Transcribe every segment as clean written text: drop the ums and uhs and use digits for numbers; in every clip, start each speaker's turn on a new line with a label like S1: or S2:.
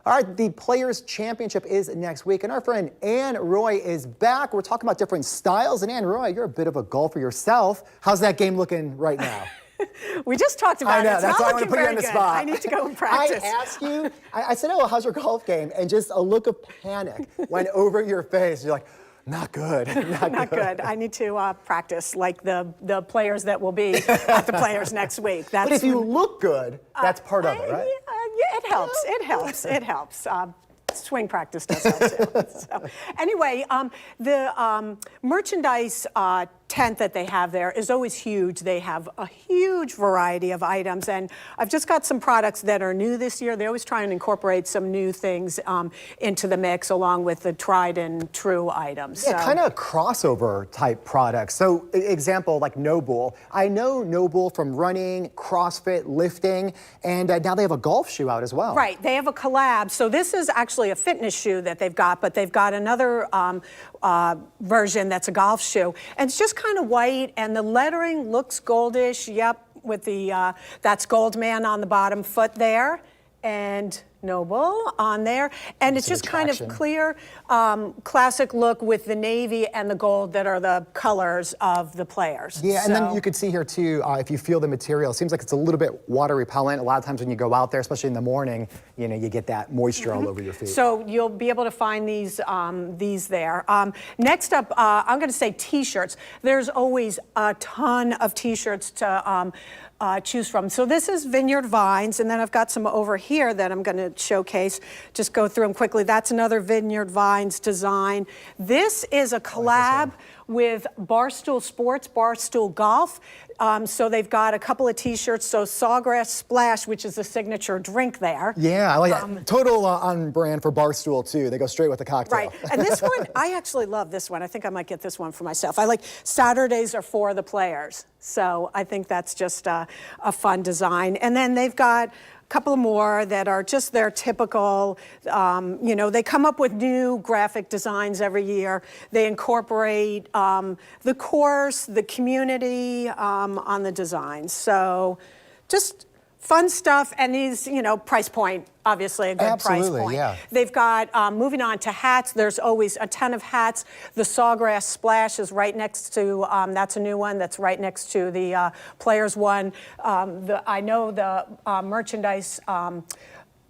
S1: All right, the Players' Championship is next week, and our friend Ann Roy is back. We're talking about different styles, and Ann Roy, you're a bit of a golfer yourself. How's that game looking right now?
S2: We just talked about it.
S1: I know,
S2: It's
S1: that's
S2: not
S1: why I want to put you on the
S2: good.
S1: spot.
S2: I need to go and practice.
S1: I asked you, I said, oh, how's your golf game? And just a look of panic went over your face. You're like, not good,
S2: Not good. I need to practice like the players that will be at the Players next week.
S1: But if you look good, that's part of it, right?
S2: Yeah, it helps. It helps. It helps. Swing practice does help too. So, anyway, the merchandise tent that they have there is always huge. They have a huge variety of items, and I've just got some products that are new this year. They always try and incorporate some new things into the mix along with the tried and true items.
S1: Yeah, kind of crossover type products. So, example like NOBULL. I know NOBULL from running, CrossFit, lifting, and now they have a golf shoe out as well.
S2: Right, they have a collab. So this is actually a fitness shoe that they've got, but they've got another version that's a golf shoe. And it's just kind of white, and the lettering looks goldish. Yep, with the, that's Goldman on the bottom foot there, and NOBULL on there. And it's just kind of clear, classic look with the navy and the gold that are the colors of the Players.
S1: Yeah, and then you could see here too, if you feel the material, it seems like it's a little bit water repellent. A lot of times when you go out there, especially in the morning, you know, you get that moisture all over your feet.
S2: So you'll be able to find these there. Next up, I'm going to say t-shirts. There's always a ton of t-shirts to choose from. So this is Vineyard Vines, and then I've got some over here that I'm going to showcase. Just go through them quickly. That's another Vineyard Vines design. This is a collab with Barstool Sports, Barstool Golf. So they've got a couple of t-shirts. So Sawgrass Splash, which is the signature drink there.
S1: Yeah, I like that. Total on brand for Barstool too. They go straight with the cocktail.
S2: Right, and this one, I actually love this one. I think I might get this one for myself. I like Saturdays are for the Players. So I think that's just a fun design. And then they've got a couple more that are just their typical, you know, they come up with new graphic designs every year. They incorporate the course, the community on the designs. So just fun stuff, and these, you know, price point, obviously a good price point.
S1: Yeah.
S2: They've got, moving on to hats, there's always a ton of hats. The Sawgrass Splash is right next to, that's a new one that's right next to the Players one. I know the merchandise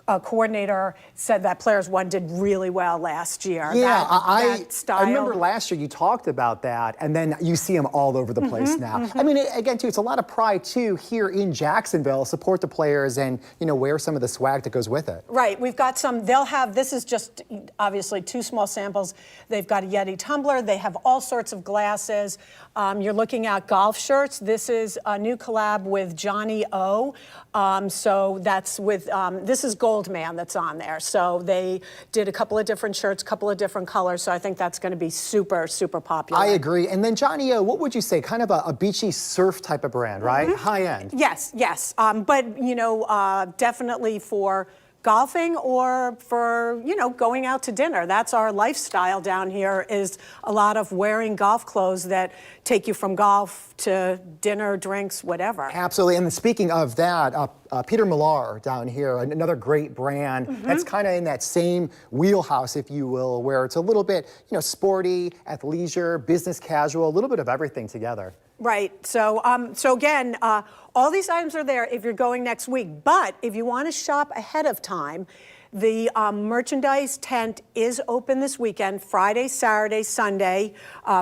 S2: coordinator said that Players one did really well last year.
S1: Yeah,
S2: that style.
S1: I remember last year you talked about that, and then you see them all over the place now. I mean, again, too, it's a lot of pride, too, here in Jacksonville. Support the Players and, you know, wear some of the swag that goes with it.
S2: Right, we've got some, they'll have, this is just obviously two small samples. They've got a Yeti tumbler. They have all sorts of glasses. You're looking at golf shirts. This is a new collab with Johnny O. So that's with, this is Goldman that's on there. So they did a couple of different shirts, couple of different colors. So I think that's going to be super, super popular.
S1: I agree. And then Johnny O, what would you say? Kind of a beachy surf type of brand, right? High end.
S2: Yes, yes. But, you know, definitely for golfing or for, you know, going out to dinner. That's our lifestyle down here, is a lot of wearing golf clothes that take you from golf to dinner, drinks, whatever.
S1: Absolutely. And speaking of that, Peter Millar down here, another great brand that's kind of in that same wheelhouse, if you will, where it's a little bit, you know, sporty, athleisure, business casual, a little bit of everything together.
S2: Right. So, so again, all these items are there if you're going next week. But if you want to shop ahead of time, the merchandise tent is open this weekend, Friday, Saturday, Sunday.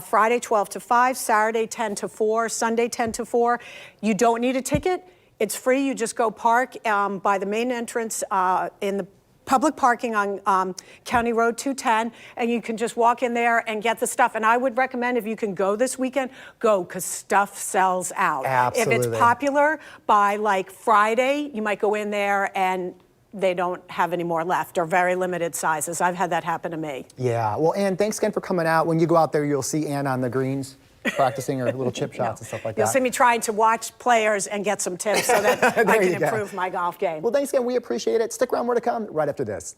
S2: Friday 12 to 5, Saturday 10 to 4, Sunday 10 to 4. You don't need a ticket. It's free. You just go park by the main entrance in the public parking on County Road 210, and you can just walk in there and get the stuff. And I would recommend, if you can go this weekend, go, because stuff sells out.
S1: Absolutely.
S2: If it's popular by like Friday, you might go in there and they don't have any more left, or very limited sizes. I've had that happen to me.
S1: Yeah. Well, Ann, thanks again for coming out. When you go out there, you'll see Ann on the greens practicing her little chip shots and stuff like that.
S2: You'll see me trying to watch Players and get some tips so that I can improve my golf game.
S1: Well, thanks again. We appreciate it. Stick around. More to come right after this.